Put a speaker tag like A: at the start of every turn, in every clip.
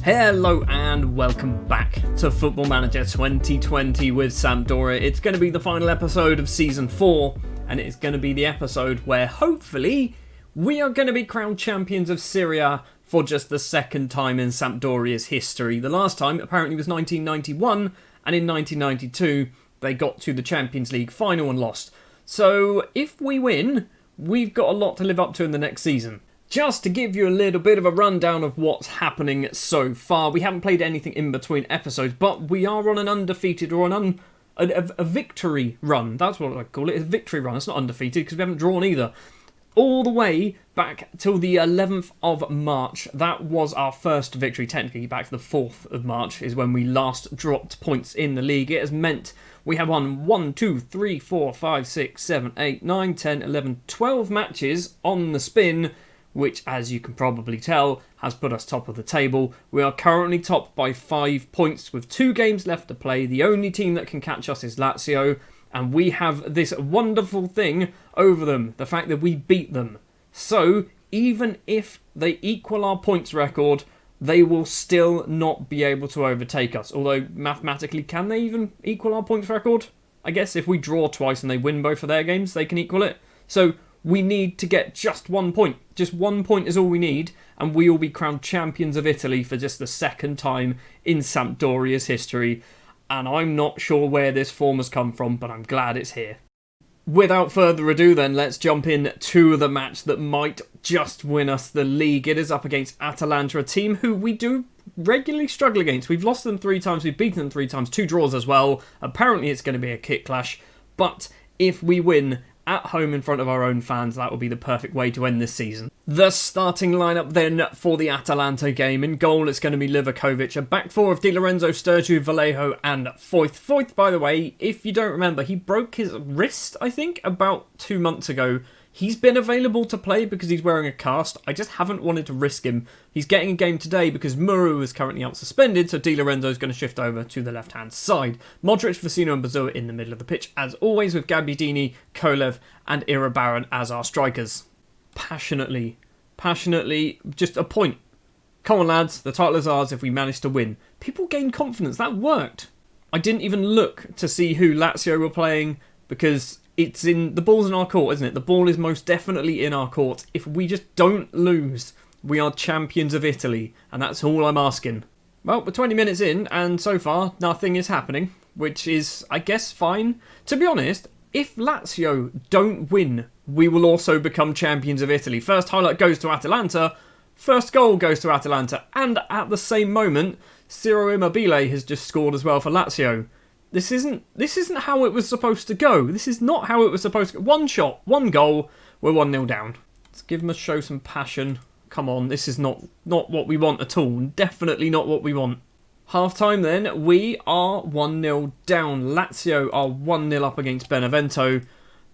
A: Hello and welcome back to Football Manager 2020 with Sampdoria. It's going to be the final episode of Season 4, and it's going to be the episode where hopefully we are going to be crowned champions of Serie A for just the second time in Sampdoria's history. The last time apparently was 1991, and in 1992 they got to the Champions League final and lost. So if we win, we've got a lot to live up to in the next season. Just to give you a little bit of a rundown of what's happening so far, we haven't played anything in between episodes, but we are on an undefeated or a victory run. That's what I call it, a victory run. It's not undefeated because we haven't drawn either. All the way back till the 11th of March. That was our first victory, technically back to the 4th of March is when we last dropped points in the league. It has meant we have won 1, 2, 3, 4, 5, 6, 7, 8, 9, 10, 11, 12 matches on the spin, which, as you can probably tell, has put us top of the table. We are currently topped by 5 points with 2 games left to play. The only team that can catch us is Lazio, and we have this wonderful thing over them, the fact that we beat them. So, even if they equal our points record, they will still not be able to overtake us. Although, mathematically, can they even equal our points record? I guess if we draw twice and they win both of their games, they can equal it. So, we need to get just 1 point. Just 1 point is all we need, and we will be crowned champions of Italy for just the second time in Sampdoria's history. And I'm not sure where this form has come from, but I'm glad it's here. Without further ado then, let's jump in to the match that might just win us the league. It is up against Atalanta, a team who we do regularly struggle against. We've lost them 3 times, we've beaten them 3 times, 2 draws as well. Apparently it's going to be a kick clash, but if we win at home in front of our own fans, that will be the perfect way to end this season. The starting lineup then for the Atalanta game. In goal, it's going to be Livakovic. A back four of Di Lorenzo, Sturgeon, Vallejo and Foyth. Foyth, by the way, if you don't remember, he broke his wrist, I think, about 2 months ago. He's been available to play because he's wearing a cast. I just haven't wanted to risk him. He's getting a game today because Muru is currently out suspended, so Di Lorenzo is going to shift over to the left-hand side. Modric, Vecino and Bazua in the middle of the pitch, as always, with Gabbiadini, Kolev and Irabaran as our strikers. Passionately, just a point. Come on, lads, the title is ours if we manage to win. People gain confidence. That worked. I didn't even look to see who Lazio were playing because the ball's in our court, isn't it? The ball is most definitely in our court. If we just don't lose, we are champions of Italy, and that's all I'm asking. Well, we're 20 minutes in, and so far, nothing is happening, which is, I guess, fine. To be honest, if Lazio don't win, we will also become champions of Italy. First highlight goes to Atalanta, first goal goes to Atalanta, and at the same moment, Ciro Immobile has just scored as well for Lazio. This isn't how it was supposed to go. This is not how it was supposed to go. 1 shot, 1 goal, we're 1-0 down. Let's give them a show some passion. Come on, this is not what we want at all. Definitely not what we want. Half time then, we are 1-0 down. Lazio are 1-0 up against Benevento.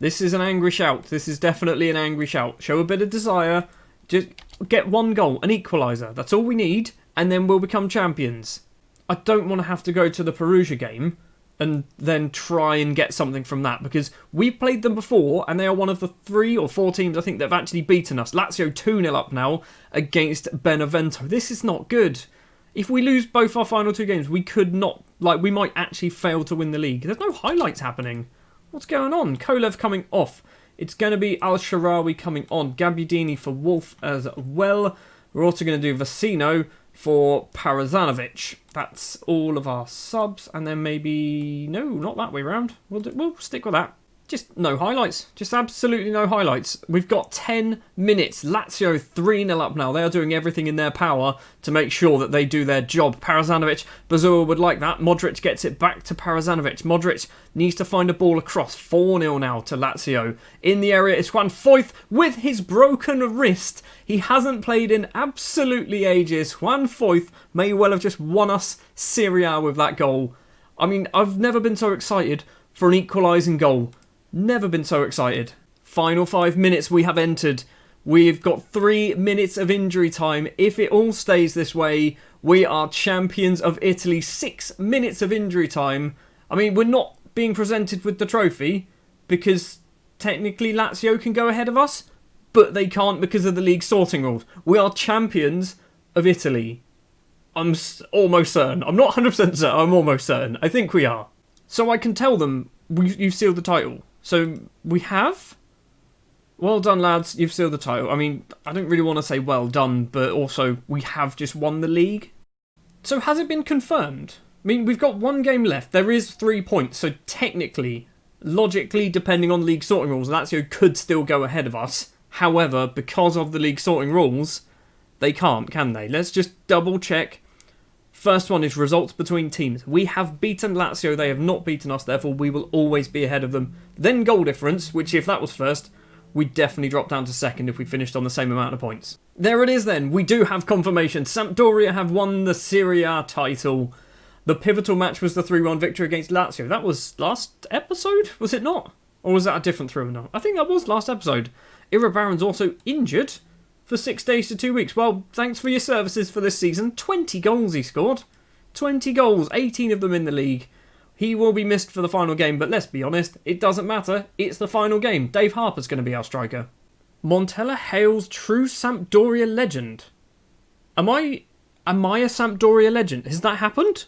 A: This is an angry shout. This is definitely an angry shout. Show a bit of desire. Just get 1 goal, an equaliser. That's all we need, and then we'll become champions. I don't want to have to go to the Perugia game and then try and get something from that, because we played them before and they are one of the 3 or 4 teams I think that have actually beaten us. Lazio 2-0 up now against Benevento. This is not good. If we lose both our final 2 games, we could not, we might actually fail to win the league. There's no highlights happening. What's going on? Kolev coming off. It's going to be Al-Sharawi coming on. Gabbiadini for Wolf as well. We're also going to do Vecino for Parazanovic. That's all of our subs, and then maybe no, not that way round. We'll stick with that. Just no highlights. Just absolutely no highlights. We've got 10 minutes. Lazio 3-0 up now. They are doing everything in their power to make sure that they do their job. Parazanovic, Bazua would like that. Modric gets it back to Parazanovic. Modric needs to find a ball across. 4-0 now to Lazio. In the area is Juan Foyth with his broken wrist. He hasn't played in absolutely ages. Juan Foyth may well have just won us Serie A with that goal. I mean, I've never been so excited for an equalising goal. Never been so excited. Final 5 minutes we have entered. We've got 3 minutes of injury time. If it all stays this way, we are champions of Italy. 6 minutes of injury time. I mean, we're not being presented with the trophy because technically Lazio can go ahead of us, but they can't because of the league sorting rules. We are champions of Italy. I'm almost certain. I'm not 100% certain, I'm almost certain. I think we are. So I can tell them, you've sealed the title. So we have? Well done, lads, you've sealed the title. I mean, I don't really want to say well done, but also we have just won the league. So has it been confirmed? I mean, we've got one game left. There is 3 points, so technically, logically, depending on league sorting rules, Lazio could still go ahead of us. However, because of the league sorting rules, they can't, can they? Let's just double check. First one is results between teams. We have beaten Lazio, they have not beaten us, therefore we will always be ahead of them. Then goal difference, which if that was first, we'd definitely drop down to second if we finished on the same amount of points. There it is then, we do have confirmation. Sampdoria have won the Serie A title. The pivotal match was the 3-1 victory against Lazio. That was last episode, was it not? Or was that a different 3-0? I think that was last episode. Irabaran's also injured for 6 days to 2 weeks. Well, thanks for your services for this season. 20 goals he scored. 20 goals, 18 of them in the league. He will be missed for the final game, but let's be honest, it doesn't matter. It's the final game. Dave Harper's going to be our striker. Montella hails true Sampdoria legend. Am I a Sampdoria legend? Has that happened?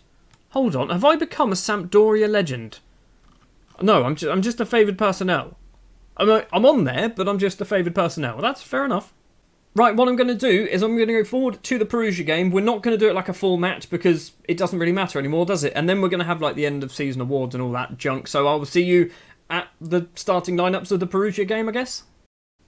A: Hold on, have I become a Sampdoria legend? No, I'm just a favoured personnel. I'm on there, but I'm just a favoured personnel. That's fair enough. Right, what I'm going to do is I'm going to go forward to the Perugia game. We're not going to do it like a full match because it doesn't really matter anymore, does it? And then we're going to have like the end of season awards and all that junk. So I will see you at the starting lineups of the Perugia game, I guess.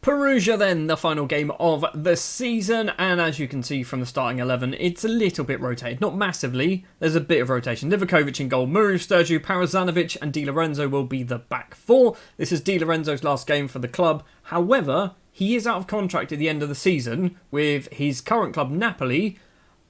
A: Perugia then, the final game of the season. And as you can see from the starting 11, it's a little bit rotated. Not massively. There's a bit of rotation. Livakovic in goal. Muru, Sturgeon, Parazanovic and Di Lorenzo will be the back four. This is Di Lorenzo's last game for the club. However, he is out of contract at the end of the season with his current club, Napoli.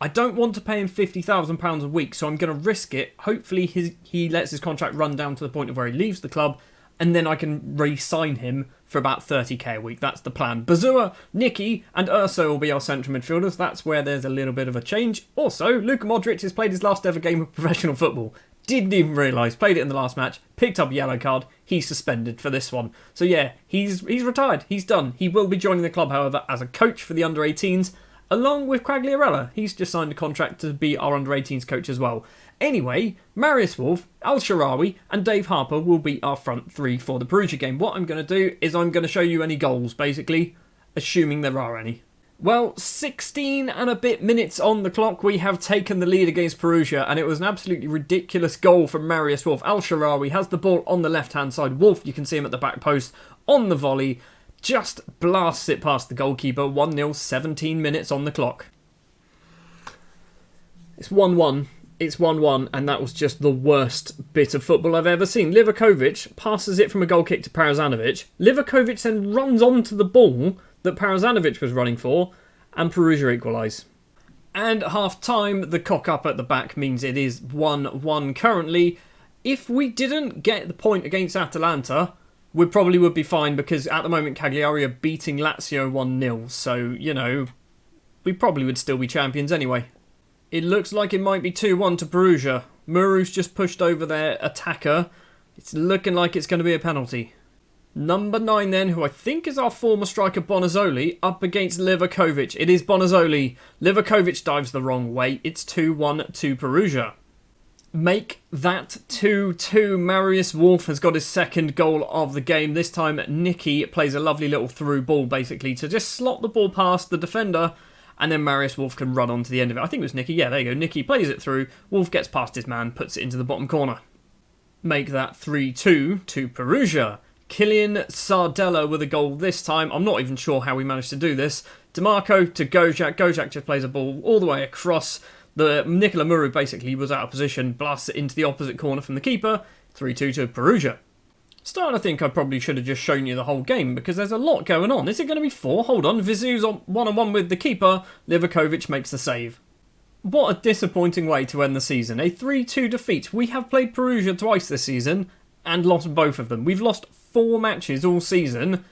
A: I don't want to pay him £50,000 a week, so I'm going to risk it. Hopefully he lets his contract run down to the point of where he leaves the club, and then I can re-sign him for about 30k a week. That's the plan. Bazua, Nicky, and Urso will be our central midfielders. That's where there's a little bit of a change. Also, Luka Modric has played his last ever game of professional football. Didn't even realise. Played it in the last match. Picked up a yellow card. He's suspended for this one. So yeah, he's retired. He's done. He will be joining the club, however, as a coach for the under-18s, along with Quagliarella. He's just signed a contract to be our under-18s coach as well. Anyway, Marius Wolf, Al-Sharawi, and Dave Harper will be our front three for the Perugia game. What I'm going to do is I'm going to show you any goals, basically, assuming there are any. Well, 16 and a bit minutes on the clock, we have taken the lead against Perugia, and it was an absolutely ridiculous goal from Marius Wolf. Al-Sharawi has the ball on the left-hand side. Wolf, you can see him at the back post on the volley, just blasts it past the goalkeeper. 1-0, 17 minutes on the clock. It's 1-1. It's 1-1, and that was just the worst bit of football I've ever seen. Livakovic passes it from a goal kick to Parazanovic. Livakovic then runs onto the ball that Parazanovic was running for, and Perugia equalise. And at half-time, the cock-up at the back means it is 1-1 currently. If we didn't get the point against Atalanta, we probably would be fine, because at the moment Cagliari are beating Lazio 1-0, so, you know, we probably would still be champions anyway. It looks like it might be 2-1 to Perugia. Muru's just pushed over their attacker. It's looking like it's going to be a penalty. Number 9 then, who I think is our former striker Bonazzoli, up against Livakovic. It is Bonazzoli. Livakovic dives the wrong way. It's 2-1 to Perugia. Make that 2-2. Marius Wolf has got his second goal of the game. This time Nicky plays a lovely little through ball basically to just slot the ball past the defender, and then Marius Wolf can run on to the end of it. I think it was Nicky. Yeah, there you go. Nicky plays it through. Wolf gets past his man, puts it into the bottom corner. Make that 3-2 to Perugia. Kylian Sardella with a goal this time. I'm not even sure how we managed to do this. DeMarco to Gojak. Gojak just plays a ball all the way across. The Nicola Muru basically was out of position, blasts it into the opposite corner from the keeper. 3-2 to Perugia. Starting to think I probably should have just shown you the whole game, because there's a lot going on. Is it going to be 4? Hold on. Vizou's on one-on-one with the keeper. Livakovic makes the save. What a disappointing way to end the season. A 3-2 defeat. We have played Perugia twice this season and lost both of them. We've lost 4 matches all season.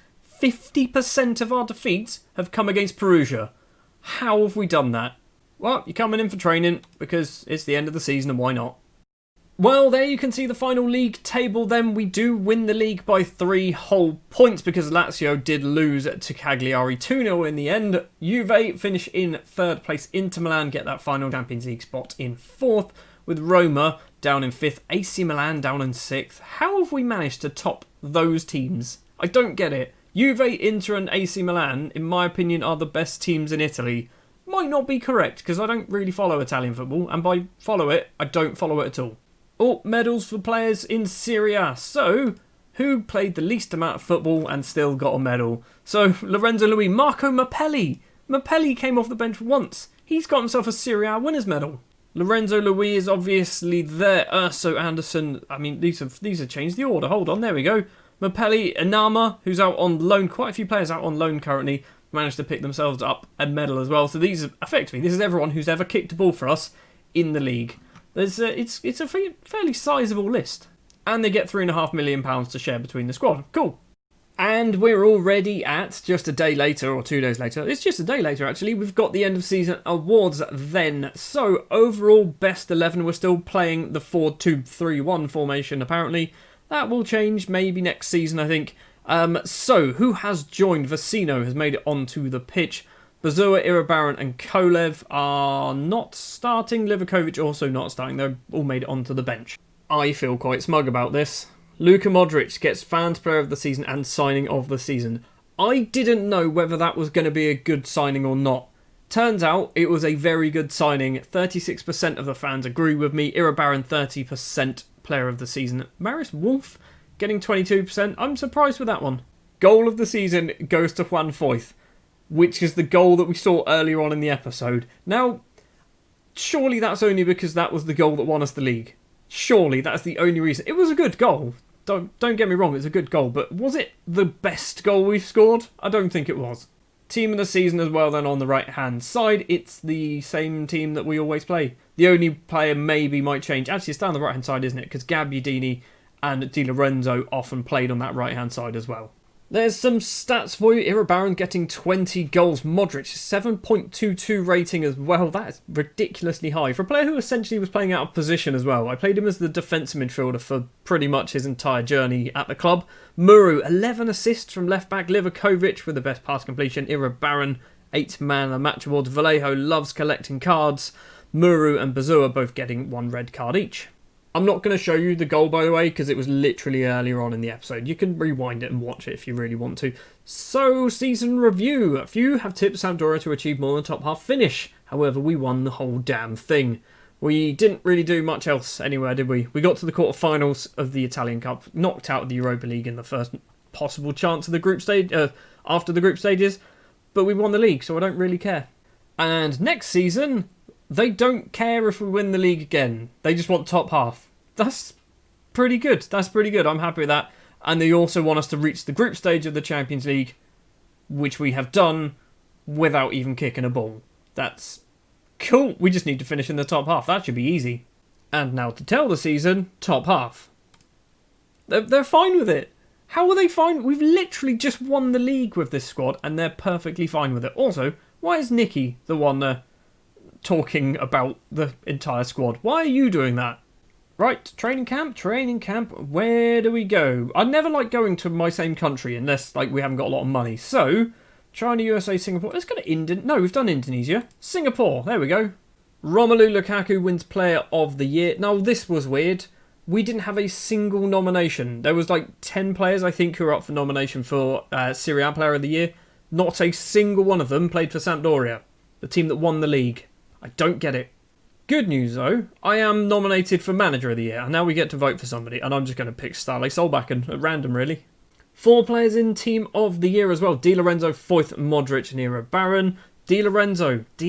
A: 50% of our defeats have come against Perugia. How have we done that? Well, you're coming in for training because it's the end of the season and why not? Well, there you can see the final league table then. We do win the league by 3 whole points because Lazio did lose to Cagliari 2-0 in the end. Juve finish in 3rd place. Inter Milan get that final Champions League spot in 4th, with Roma down in 5th, AC Milan down in 6th. How have we managed to top those teams? I don't get it. Juve, Inter and AC Milan, in my opinion, are the best teams in Italy. Might not be correct because I don't really follow Italian football, and by follow it, I don't follow it at all. Oh, medals for players in Serie A. So, who played the least amount of football and still got a medal? So, Lorenzo Luis, Marco Mappelli. Mappelli came off the bench once. He's got himself a Serie A winners medal. Lorenzo Luis is obviously there. Urso Anderson. I mean, these have changed the order. Hold on, there we go. Mappelli, Inama, who's out on loan. Quite a few players out on loan currently managed to pick themselves up a medal as well. So these are, effectively, this is everyone who's ever kicked a ball for us in the league. It's a fairly sizable list. And they get £3.5 million to share between the squad. Cool. And we're already at, just a day later, or 2 days later, it's just a day later actually, we've got the end of season awards then. So, overall, best 11, we're still playing the 4-2-3-1 formation apparently. That will change maybe next season, I think. So, who has joined? Vecino has made it onto the pitch. Bazua, Iribarren and Kolev are not starting. Livakovic also not starting. They're all made it onto the bench. I feel quite smug about this. Luka Modric gets Fans Player of the Season and Signing of the Season. I didn't know whether that was going to be a good signing or not. Turns out it was a very good signing. 36% of the fans agree with me. Iribarren 30% Player of the Season. Marius Wolf getting 22%. I'm surprised with that one. Goal of the season goes to Juan Foyth, which is the goal that we saw earlier on in the episode. Now, surely that's only because that was the goal that won us the league. Surely that's the only reason. It was a good goal. Don't get me wrong, it's a good goal. But was it the best goal we've scored? I don't think it was. Team of the season as well then on the right-hand side. It's the same team that we always play. The only player maybe might change. Actually, it's down the right-hand side, isn't it? Because Gabbiadini and Di Lorenzo often played on that right-hand side as well. There's some stats for you. Iribarren getting 20 goals. Modric, 7.22 rating as well. That is ridiculously high. For a player who essentially was playing out of position as well. I played him as the defensive midfielder for pretty much his entire journey at the club. Muru, 11 assists from left-back. Livakovic with the best pass completion. Iribarren, 8-man of match awards. Vallejo loves collecting cards. Muru and Bazua both getting 1 red card each. I'm not going to show you the goal, by the way, because it was literally earlier on in the episode. You can rewind it and watch it if you really want to. So, season review. A few have tipped Sampdoria to achieve more than top half finish. However, we won the whole damn thing. We didn't really do much else anywhere, did we? We got to the quarterfinals of the Italian Cup, knocked out of the Europa League in the first possible chance of the group stage, after the group stages, but we won the league, so I don't really care. And next season, they don't care if we win the league again. They just want top half. That's pretty good. That's pretty good. I'm happy with that. And they also want us to reach the group stage of the Champions League, which we have done without even kicking a ball. That's cool. We just need to finish in the top half. That should be easy. And now to tell the season, top half. They're fine with it. How are they fine? We've literally just won the league with this squad, and they're perfectly fine with it. Also, why is Nicky the one talking about the entire squad? Why are you doing that? Right, training camp, where do we go? I never like going to my same country unless we haven't got a lot of money. So, China, USA, Singapore, let's go to Indonesia. No, we've done Indonesia. Singapore, there we go. Romelu Lukaku wins Player of the Year. Now, this was weird. We didn't have a single nomination. There was 10 players, I think, who were up for nomination for Serie A Player of the Year. Not a single one of them played for Sampdoria, the team that won the league. I don't get it. Good news though, I am nominated for Manager of the Year, and now we get to vote for somebody, and I'm just going to pick Starley Solbakken at random really. 4 players in Team of the Year as well. Di Lorenzo, Foyth, Modric and Iribarren. Di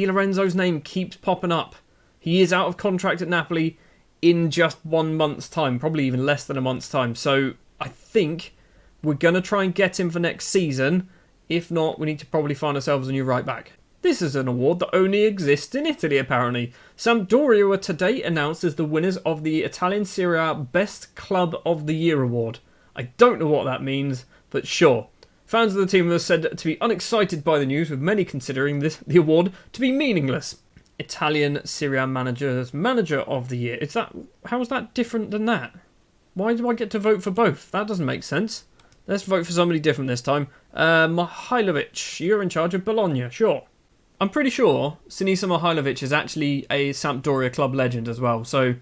A: Lorenzo's name keeps popping up. He is out of contract at Napoli in just 1 month's time, probably even less than a month's time, so I think we're going to try and get him for next season. If not, we need to probably find ourselves a new right back. This is an award that only exists in Italy, apparently. Sampdoria were today announced as the winners of the Italian Serie A Best Club of the Year award. I don't know what that means, but sure. Fans of the team are said to be unexcited by the news, with many considering the award to be meaningless. Italian Serie A manager of the year. How is that different than that? Why do I get to vote for both? That doesn't make sense. Let's vote for somebody different this time. Mihajlovic, you're in charge of Bologna, sure. I'm pretty sure Sinisa Mihajlovic is actually a Sampdoria club legend as well, so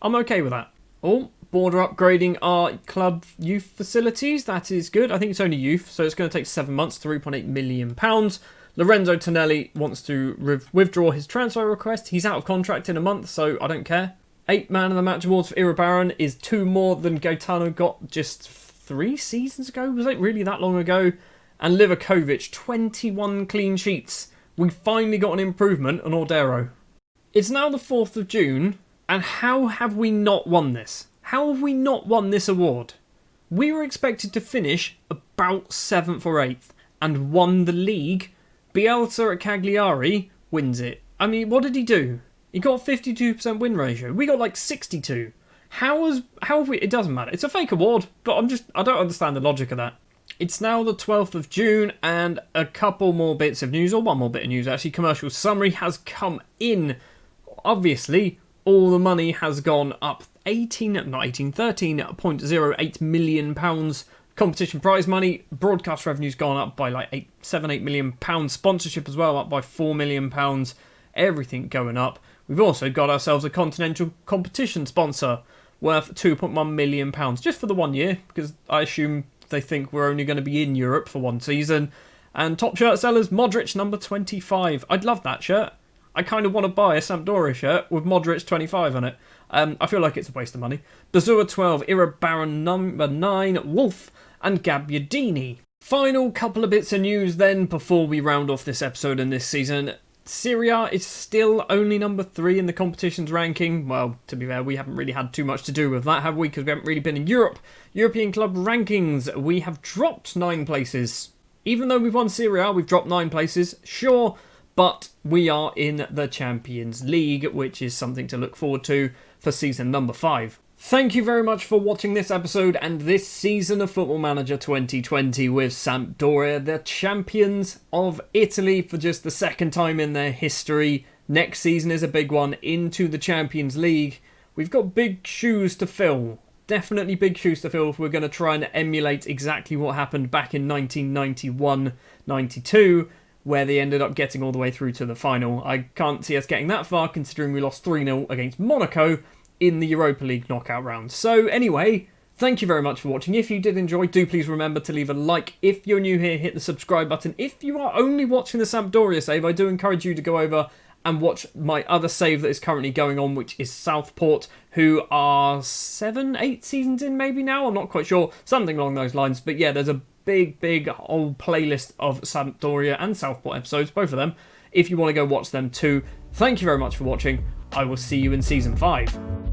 A: I'm okay with that. Oh, border upgrading our club youth facilities. That is good. I think it's only youth, so it's going to take 7 months, £3.8 million. Lorenzo Tonelli wants to withdraw his transfer request. He's out of contract in a month, so I don't care. 8 Man of the Match awards for Irabaran is 2 more than Gaetano got just 3 seasons ago. Was it really that long ago? And Livakovic, 21 clean sheets. We finally got an improvement on Ordero. It's now the 4th of June, and how have we not won this? How have we not won this award? We were expected to finish about 7th or 8th and won the league. Bielsa at Cagliari wins it. I mean, what did he do? He got a 52% win ratio. We got like 62. How have we... It doesn't matter. It's a fake award, but I don't understand the logic of that. It's now the 12th of June, and a couple more bits of news, or one more bit of news actually. Commercial summary has come in. Obviously, all the money has gone up 13.08 million pounds. Competition prize money, broadcast revenue's gone up by like 8 million pounds. Sponsorship as well, up by £4 million. Everything going up. We've also got ourselves a continental competition sponsor worth £2.1 million just for the 1 year, because I assume they think we're only going to be in Europe for 1 season. And top shirt sellers, Modric number 25. I'd love that shirt. I kind of want to buy a Sampdoria shirt with Modric 25 on it. I feel like it's a waste of money. Bazua 12, Irabaran number 9, Wolf and Gabbiadini. Final couple of bits of news then before we round off this episode and this season. Serie A is still only number 3 in the competition's ranking. Well, to be fair, we haven't really had too much to do with that, have we? Because we haven't really been in Europe. European club rankings, we have dropped 9 places. Even though we've won Serie A, we've dropped 9 places, sure, but we are in the Champions League, which is something to look forward to for season number 5. Thank you very much for watching this episode and this season of Football Manager 2020 with Sampdoria, the champions of Italy for just the 2nd time in their history. Next season is a big one, into the Champions League. We've got big shoes to fill. Definitely big shoes to fill if we're going to try and emulate exactly what happened back in 1991-92, where they ended up getting all the way through to the final. I can't see us getting that far considering we lost 3-0 against Monaco in the Europa League knockout round. So anyway, thank you very much for watching. If you did enjoy, do please remember to leave a like. If you're new here, hit the subscribe button. If you are only watching the Sampdoria save, I do encourage you to go over and watch my other save that is currently going on, which is Southport, who are 7, 8 seasons in maybe now. I'm not quite sure. Something along those lines. But yeah, there's a big old playlist of Sampdoria and Southport episodes, both of them, if you want to go watch them too. Thank you very much for watching. I will see you in season 5.